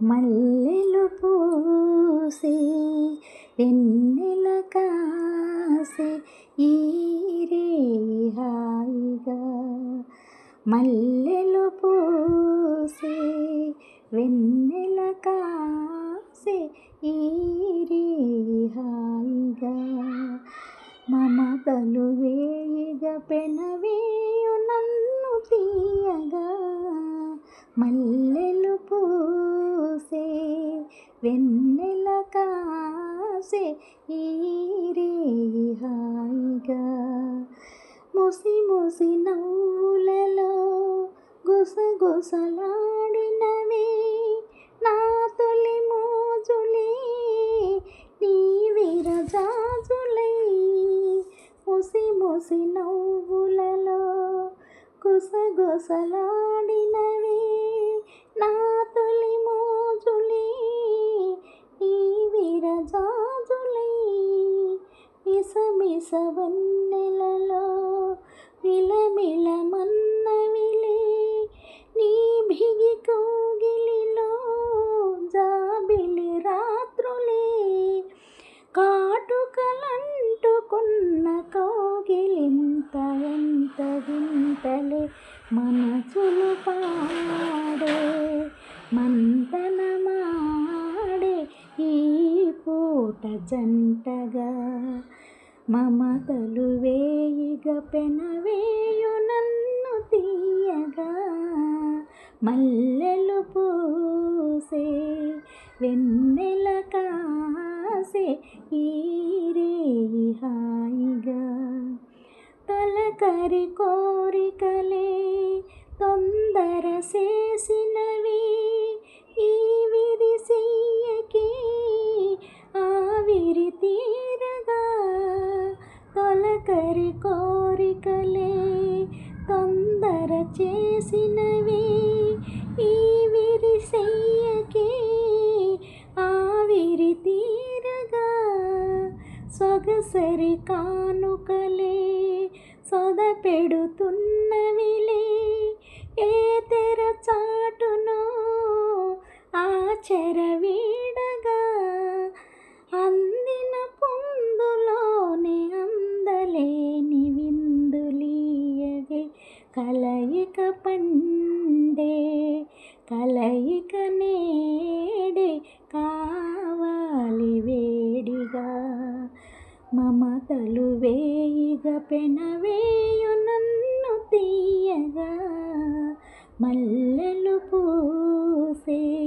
మల్లెలు పూసే వెన్నెల కాసే ఈరే హాయిగా. మల్లెలు పూసే వెన్నెల కాసే ఈరే హాయిగా. మమతలు వేయిగా పెనవేయు నన్ను తీయగా. మల్లెలు పూసే వెన్నెల కాసే ఈరే హాయిగా. ముసి ముసి నవ్వులలో గుసగుసలాడినవే నా తొలి మోజులే నీ విరజాజులై. ముసి ముసి నవ్వులలో గుసగుసలాడినవే నా తొలి మోజులే నీ విరజాజులై. మిసమిస వన్నెలలో మిలమిలమన్నవిలే నీ బిగి కౌగిలిలో జాబిలి రాత్రులే. కాటుకలంటుకున్న కౌగిలింత ఎంత వింతలే. మనసులు పాడే మంతనమాడే ఈ పూట జంటగా. మమతలు వేయిగా పెనవేయు నన్ను తీయగా. మల్లెలు పూసే వెన్నెల కాసే ఈరే హాయిగా. తొలకరి కోరికలే తొందర చేసినవి ఈ విరిసెయ్యకి ఆవిరి తీరగా. తొలకరి కోరికలే తొందర చేసినవి ఈ విరిసెయ్యకి ఆవిరి తీరగా. సొగసరి కానుకలే సొద పెడుతున్నవిలే ఏ తెర చాటునో ఆచర వీడగా. అందిన పొందులోనే అందలేని విందులీయవే. కలయిక పండే కలయిక నేడే కావాలి వేడిగా. మమతలు వేయిగా పెనవేయు నన్ను తీయగా. మల్లెలు పూసే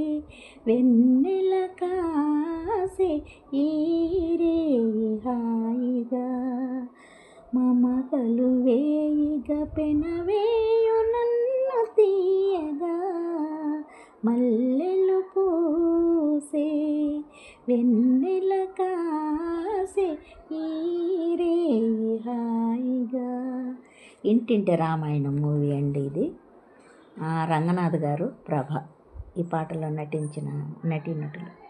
వెన్నెల కాసే ఈరే హాయిగా. మమతలు వేయిగా పెనవేయు నన్ను తీయగా. మల్లెలు పూసే వెన్నెల కాసే ఈరే హాయిగా. ఇంటింటి రామాయణం మూవీ అండి ఇది. రంగనాథ్ గారు, ప్రభ ఈ పాటలో నటించిన నటీనటులు.